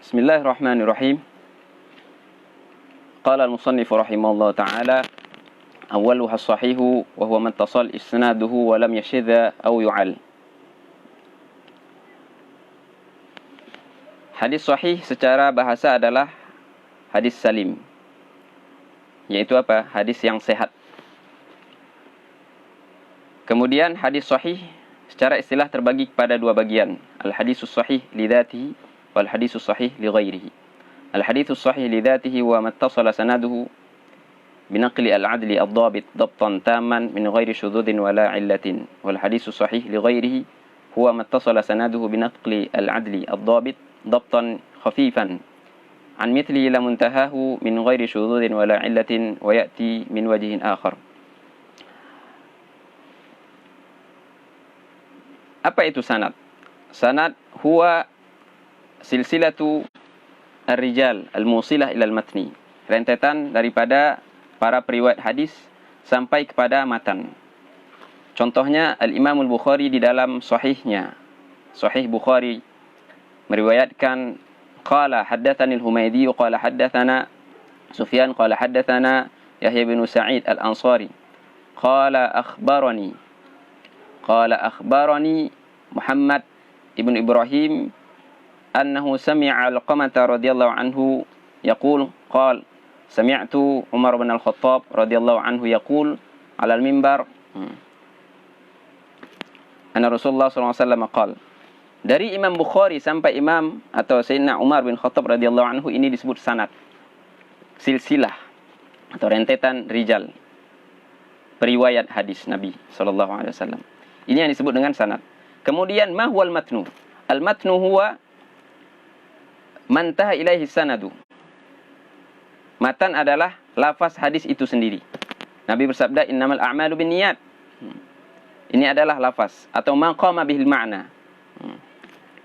Bismillahirrahmanirrahim. Qala al-musannif rahimahullah ta'ala, awwaluha as-sahihu wa huwa man tasal isnaduhu wa lam yashidha aw yu'al. Hadis sahih secara bahasa adalah hadis salim, yaitu apa? Hadis yang sehat. Kemudian hadis sahih secara istilah terbagi kepada dua bagian. Al-hadisus sahih li dzatihi wal hadisus sahih li ghairihi. Al-hadisus sahih li dzatihi wa mattasala sanaduhu binaqli al-'adli ad-dhabit dhabtan tamman min ghairi shududin wala 'illatin. Wal hadisus sahih li ghairihi huwa mattasala sanaduhu binaqli al-'adli ad-dhabit dhabtan khafifan an mithlihi la muntahahu min ghairi shududin wala 'illatin wa ya'ti min wajhin akhar. Apa itu sanad? Sanad huwa silsilatu ar-rijal al-musilah ila al-matni. Rentetan daripada para periwayat hadis sampai kepada matan. Contohnya Al-Imam Al-Bukhari di dalam sahihnya. Sahih Bukhari meriwayatkan qala haddatsani al-Humaydi qala haddatsana Sufyan qala haddatsana Yahya bin Sa'id al-Ansari qala akhbarani Muhammad ibn Ibrahim annahu sami'a Alqamah radhiyallahu anhu yaqul qala sami'tu Umar bin Al-Khattab radhiyallahu anhu yaqul 'ala al-minbar anna Rasulullah sallallahu alaihi wasallam qala. Dari Imam Bukhari sampai Imam atau Sayyidina Umar bin Khattab radhiyallahu anhu ini disebut sanad, silsilah atau rentetan rijal periwayat hadis Nabi sallallahu alaihi wasallam. Ini yang disebut dengan sanad. Kemudian ma huwal matnu? Al-matnu huwa man taha ilaihi sanadu. Matan adalah lafaz hadis itu sendiri. Nabi bersabda innamal a'malu binniyat. Ini adalah lafaz atau man qama bihil ma'na.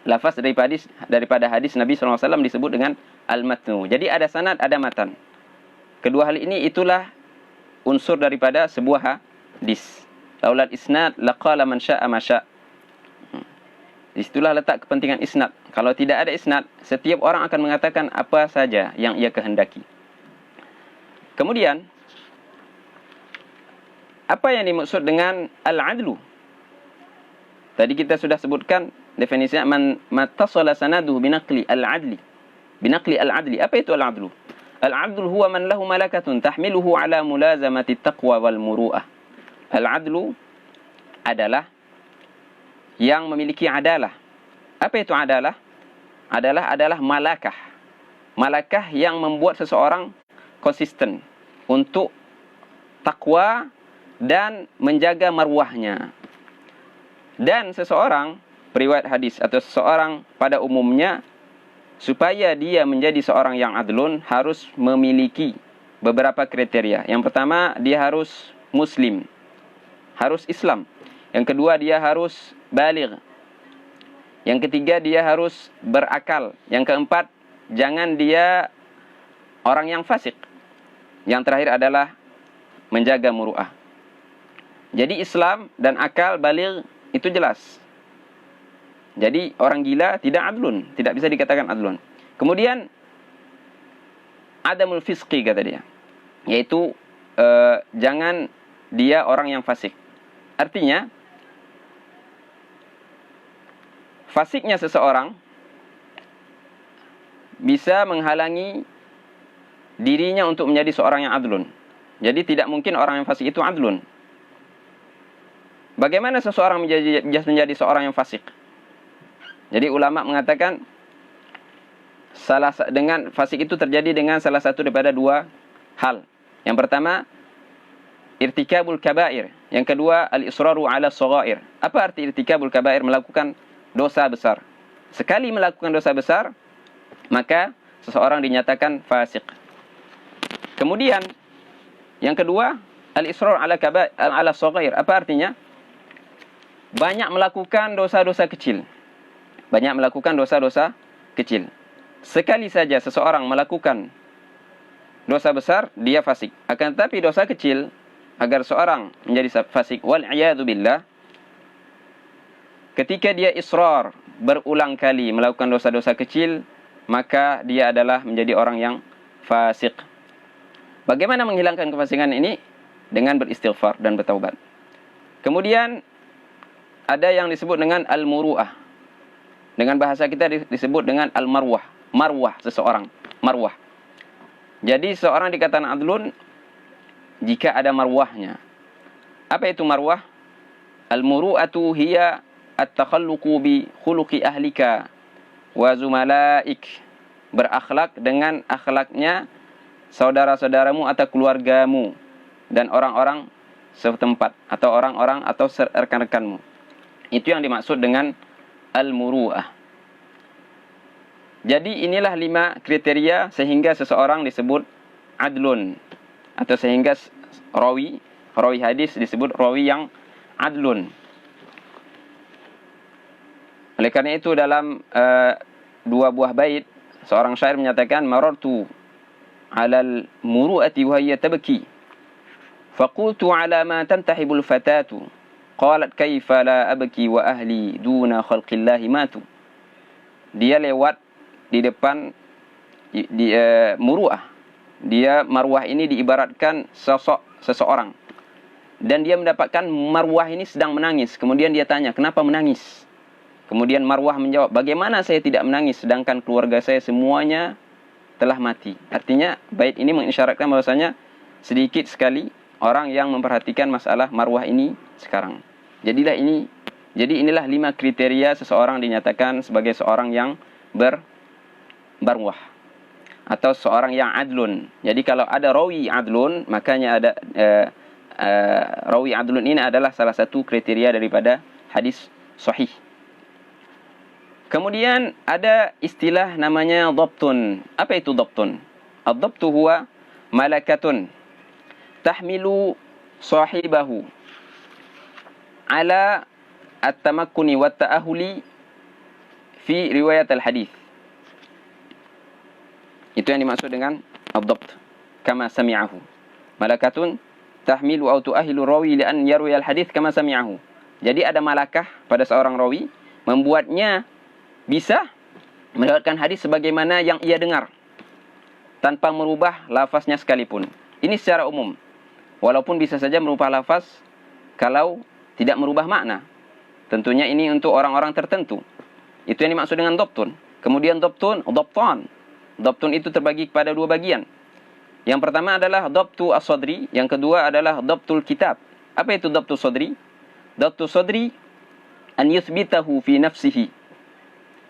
Lafaz daripada hadis Nabi sallallahu alaihi wasallam disebut dengan al-matnu. Jadi ada sanad, ada matan. Kedua hal ini itulah unsur daripada sebuah hadis. Laulal isnad laqala man syaa ma syaa. Disitulah letak kepentingan isnad. Kalau tidak ada isnad, setiap orang akan mengatakan apa saja yang ia kehendaki. Kemudian, apa yang dimaksud dengan al-adlu? Tadi kita sudah sebutkan definisinya man mattasala sanaduhu binaqli al-adli. Binaqli al-adli. Apa itu al-adlu? Al-adlu huwa man lahu malakatun tahmiluhu ala mulazamati taqwa wal muru'ah. Al-adlu adalah yang memiliki adalah. Apa itu adalah? Adalah malakah. Malakah yang membuat seseorang konsisten untuk takwa dan menjaga marwahnya. Dan seseorang, periwayat hadis atau seseorang pada umumnya, supaya dia menjadi seorang yang adlun harus memiliki beberapa kriteria. Yang pertama, dia harus muslim, harus Islam. Yang kedua, dia harus baligh. Yang ketiga, dia harus berakal. Yang keempat, jangan dia orang yang fasik. Yang terakhir adalah menjaga muru'ah. Jadi Islam dan akal, baligh itu jelas. Jadi orang gila tidak adlun, tidak bisa dikatakan adlun. Kemudian adamul fisqi kata dia, yaitu jangan dia orang yang fasik. Artinya fasiknya seseorang bisa menghalangi dirinya untuk menjadi seorang yang adlun. Jadi tidak mungkin orang yang fasik itu adlun. Bagaimana seseorang menjadi seorang yang fasik? Jadi ulama mengatakan dengan fasik itu terjadi dengan salah satu daripada dua hal. Yang pertama, irtikabul kabair. Yang kedua, al-israru ala shaghair. Apa arti irtikabul kabair? Melakukan dosa besar. Sekali melakukan dosa besar, maka seseorang dinyatakan fasik. Kemudian yang kedua, al-israr ala kabair ala shaghair. Apa artinya? Banyak melakukan dosa-dosa kecil. Banyak melakukan dosa-dosa kecil. Sekali saja seseorang melakukan dosa besar, dia fasik. Akan tetapi dosa kecil, agar seorang menjadi fasik, wal iyadu billah, ketika dia israr berulang kali melakukan dosa-dosa kecil, maka dia adalah menjadi orang yang fasik. Bagaimana menghilangkan kefasikan ini? Dengan beristighfar dan bertaubat. Kemudian ada yang disebut dengan al-muru'ah. Dengan bahasa kita disebut dengan al-marwah. Marwah seseorang, marwah. Jadi seorang dikatakan adlun jika ada marwahnya. Apa itu marwah? Al-muru'atu hiya at-takhalluqu bi khuluqi ahlika wa zumalaik. Berakhlak dengan akhlaknya saudara-saudaramu atau keluargamu dan orang-orang setempat atau orang-orang atau rekan-rekanmu. Itu yang dimaksud dengan al-muru'ah. Jadi inilah 5 kriteria sehingga seseorang disebut adlun, atau sehingga rawi hadis disebut rawi yang adlun. Oleh karena itu dalam 2 buah bait seorang syair menyatakan marartu 'alal muru'ati wa hiya tabki faqultu 'ala ma tantahibul fatatu qalat kaifa la abki wa ahli duna khalqillahi matu. Dia lewat di depan muru'ah. Dia marwah ini diibaratkan sosok seseorang. Dan dia mendapatkan marwah ini sedang menangis. Kemudian dia tanya, kenapa menangis? Kemudian marwah menjawab, bagaimana saya tidak menangis sedangkan keluarga saya semuanya telah mati. Artinya bait ini mengisyaratkan bahwasanya sedikit sekali orang yang memperhatikan masalah marwah ini sekarang. Jadi inilah 5 kriteria seseorang dinyatakan sebagai seorang yang bermarwah atau seorang yang adlun. Jadi kalau ada rawi adlun, makanya ada rawi adlun ini adalah salah satu kriteria daripada hadis sahih. Kemudian ada istilah namanya dhabtun. Apa itu dhabtun? Ad-dhabtu huwa malakatun tahmilu sahibahu ala at-tamakkuni wa at-ta'ahuli fi riwayat al-hadis. Itu yang dimaksud dengan ad-dhabt. Kama sami'ahu. Malakatun tahmilu au tu'ahilu rawi li an yarwi al-hadis kama sami'ahu. Jadi ada malakah pada seorang rawi membuatnya bisa meriwayatkan hadis sebagaimana yang ia dengar tanpa merubah lafaznya sekalipun. Ini secara umum. Walaupun bisa saja merubah lafaz kalau tidak merubah makna. Tentunya ini untuk orang-orang tertentu. Itu yang dimaksud dengan dhabtun. Kemudian dhabtun, dhabtan. Dhabtun itu terbagi kepada 2 bagian. Yang pertama adalah dhabtu as-sadri, yang kedua adalah dhabtul kitab. Apa itu dhabtu sadri? Dhabtu sadri an yuthbitahu fi nafsihi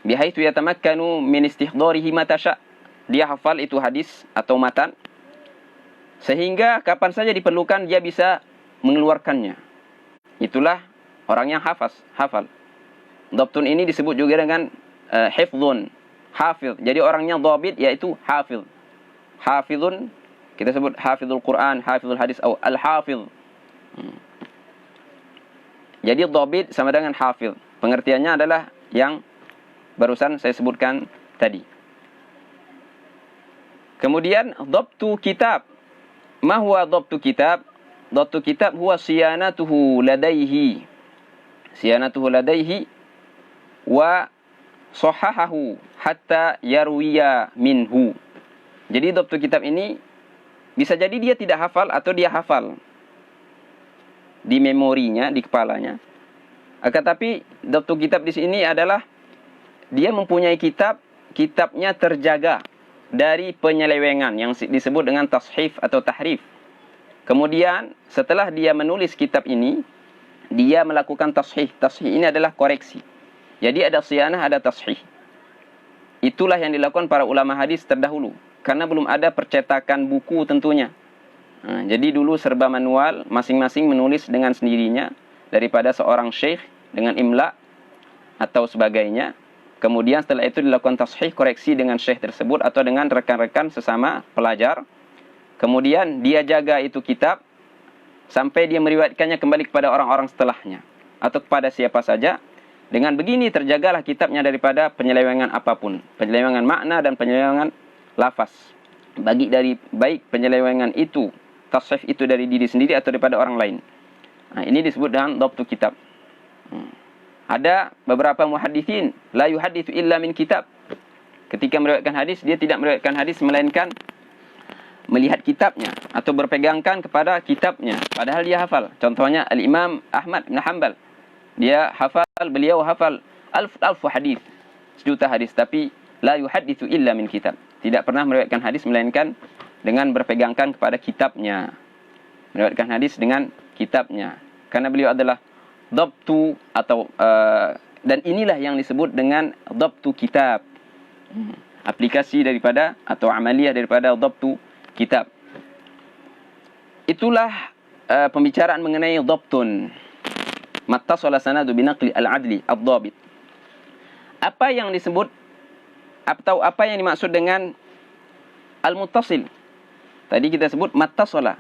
bihaitsu yatamakkanu min istihdarihi ma tasha. Dia hafal itu hadis atau matan sehingga kapan saja diperlukan dia bisa mengeluarkannya. Itulah orang yang hafal. Dhabtun ini disebut juga dengan hifdzun, hafiz. Jadi orangnya dhabit yaitu hafiz. Hafizun kita sebut hafizul Quran, hafizul hadis atau al-hafiz. Jadi dhabit sama dengan hafiz. Pengertiannya adalah yang barusan saya sebutkan tadi. Kemudian dhabtu kitab. Ma huwa dhabtu kitab? Dhabtu kitab huwa siyanatuhu ladaihi. Siyanatuhu ladaihi wa sahahahu hatta yarwiya minhu. Jadi dhabtu kitab ini bisa jadi dia tidak hafal atau dia hafal di memorinya, di kepalanya. Akan tapi dhabtu kitab di sini adalah dia mempunyai kitabnya terjaga dari penyelewengan yang disebut dengan tashif atau tahrif. Kemudian setelah dia menulis kitab ini, dia melakukan tashih. Tashih ini adalah koreksi. Jadi ada siyanah, ada tashih. Itulah yang dilakukan para ulama hadis terdahulu. Karena belum ada percetakan buku tentunya. Jadi dulu serba manual, masing-masing menulis dengan sendirinya daripada seorang syekh dengan imla atau sebagainya. Kemudian setelah itu dilakukan tashih, koreksi dengan syekh tersebut atau dengan rekan-rekan sesama pelajar. Kemudian dia jaga itu kitab sampai dia meriwayatkannya kembali kepada orang-orang setelahnya atau kepada siapa saja. Dengan begini terjagalah kitabnya daripada penyelewengan apapun, penyelewengan makna dan penyelewengan lafaz. Baik penyelewengan itu, tashih itu dari diri sendiri atau daripada orang lain. Ini disebut dengan dhabtu kitab. Ada beberapa muhadithin la yuhaditsu illa min kitab. Ketika meriwayatkan hadis, dia tidak meriwayatkan hadis melainkan melihat kitabnya atau berpegangkan kepada kitabnya, padahal dia hafal. Contohnya Al-Imam Ahmad bin Hanbal. Beliau hafal alfu hadis, 1.000.000 hadis, tapi la yuhaditsu illa min kitab. Tidak pernah meriwayatkan hadis melainkan dengan berpegangkan kepada kitabnya. Meriwayatkan hadis dengan kitabnya. Karena beliau adalah dhabtu atau dan inilah yang disebut dengan dhabtu kitab. Aplikasi daripada atau amaliyah daripada dhabtu kitab. Itulah pembicaraan mengenai dhabtun. Mattasala sanadu binaqli al-adli ad-dhabit. Apa yang disebut atau apa yang dimaksud dengan al-muttasil? Tadi kita sebut mattasala.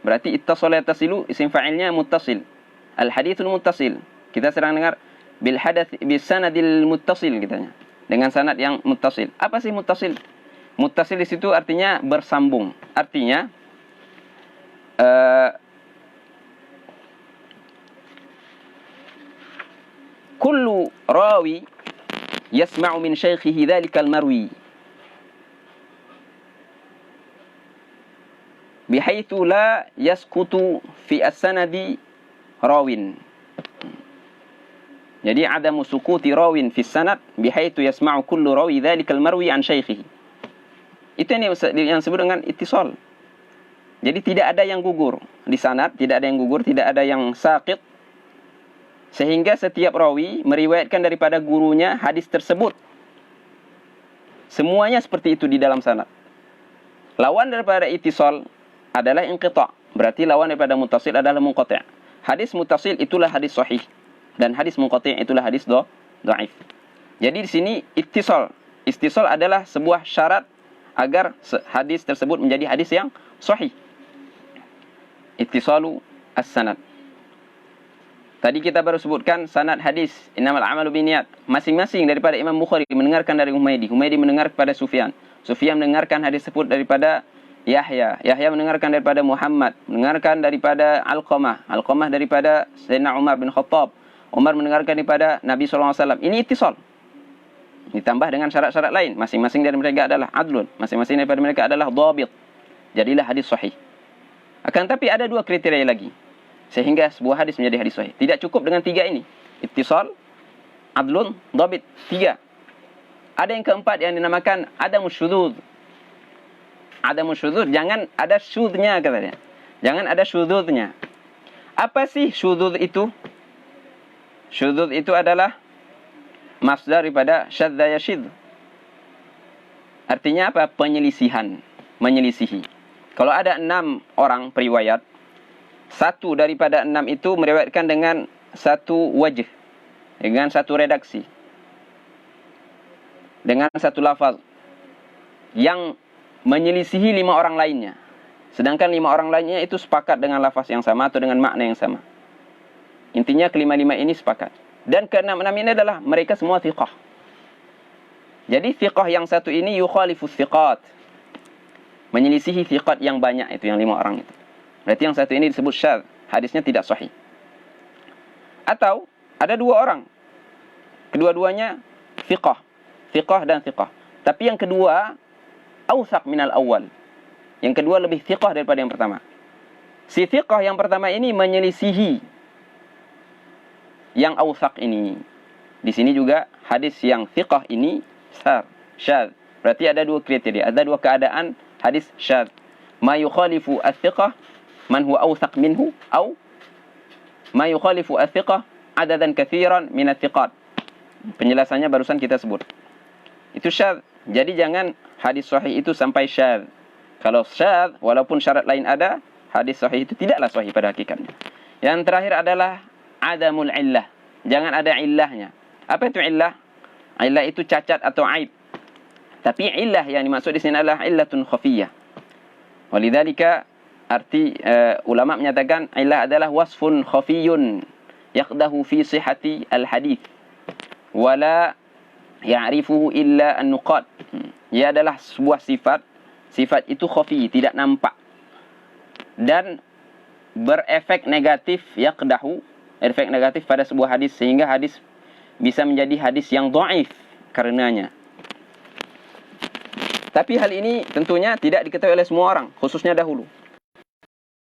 Berarti ittasala yatasilu, isim fa'ilnya muttasil. Al-hadithul muttasil. Kita sering dengar bil hadath bis sanadil muttasil katanya. Dengan sanad yang muttasil. Apa sih muttasil? Muttasil di situ artinya bersambung. Artinya kullu rawi yasma'u min syaikhihi dhalikal marwi bihaitsu la yasqutu fi as-sanadi rawin. Jadi adamu sukuti rawin fi sanad bihaitsu yasma'u kullu rawi dhalikal marwi an syaikhihi. Itu yang disebut dengan ittisal. Jadi tidak ada yang gugur di sanad, tidak ada yang gugur, tidak ada yang saqit, sehingga setiap rawi meriwayatkan daripada gurunya hadis tersebut. Semuanya seperti itu di dalam sanad. Lawan daripada ittisal adalah inqita'. Berarti lawan daripada muttasil adalah munqati'. Hadis muttasil itulah hadis sahih dan hadis munqati' itulah hadis dhaif. Jadi di sini ittisal. Ittisal adalah sebuah syarat agar hadis tersebut menjadi hadis yang sahih. Ittisalu as-sanad. Tadi kita baru sebutkan sanad hadis innamal a'malu binniyat. Masing-masing daripada Imam Bukhari mendengarkan dari Humaydi. Humaydi mendengar kepada Sufyan. Sufyan mendengarkan hadis tersebut daripada Yahya. Yahya mendengarkan daripada Muhammad. Mendengarkan daripada Alqamah. Alqamah daripada Sayyidina Umar bin Khattab. Umar mendengarkan daripada Nabi SAW. Ini ittisal. Ditambah dengan syarat-syarat lain. Masing-masing dari mereka adalah adlun. Masing-masing daripada mereka adalah dhabit. Jadilah hadis sahih. Akan tapi ada 2 kriteria lagi, sehingga sebuah hadis menjadi hadis sahih. Tidak cukup dengan 3 ini. Ittisal, adlun, dhabit. 3. Ada yang keempat yang dinamakan adamus syudzuz. Adamus syudzuz, jangan ada syudznya katanya. Jangan ada syudzuznya. Apa sih syudzuz itu? Syudzuz itu adalah masdar daripada syadza yashidz. Artinya apa? Penyelisihan, menyelisihi. Kalau ada 6 orang periwayat, 1 daripada 6 itu meriwayatkan dengan 1 wajh, dengan 1 redaksi, dengan 1 lafaz yang menyelisihi 5 orang lainnya. Sedangkan 5 orang lainnya itu sepakat dengan lafaz yang sama atau dengan makna yang sama. Intinya kelima-lima ini sepakat. Dan ke-6 ini adalah mereka semua thiqah. Jadi thiqah yang 1 ini yukhalifus thiqat, menyelisihi thiqat yang banyak itu, yang 5 orang itu. Berarti yang 1 ini disebut syadz, hadisnya tidak sahih. Atau ada 2 orang, kedua-duanya thiqah dan thiqah. Tapi yang kedua awsaq minal awal. Yang kedua lebih thiqah daripada yang pertama. Si thiqah yang pertama ini menyelisihi yang awsaq ini. Di sini juga hadis yang thiqah ini syadz. Berarti ada 2 kriteria, ada 2 keadaan hadis syadz. Ma yukhalifu as-thiqah man huwa awsaq minhu, atau ma yukhalifu as-thiqah adadan katsiran min as-thiqat. Penjelasannya barusan kita sebut. Itu syadz. Jadi jangan hadis sahih itu sampai syadz. Kalau syadz, walaupun syarat lain ada, hadis sahih itu tidaklah sahih pada hakikatnya. Yang terakhir adalah adamul illah. Jangan ada illahnya. Apa itu illah? Illah itu cacat atau aib. Tapi illah yang dimaksud di sini adalah illatun khafiyah. Walidzalika arti ulama menyatakan illah adalah wasfun khafiyun yaqdahu fi sihhati al-hadits wala ya'rifuhu illa an-nuqad. Ia adalah sebuah sifat. Sifat itu khafi, tidak nampak. Dan berefek negatif, yaqdahu, efek negatif pada sebuah hadis, sehingga hadis bisa menjadi hadis yang dhaif karenanya. Tapi hal ini tentunya tidak diketahui oleh semua orang, khususnya dahulu.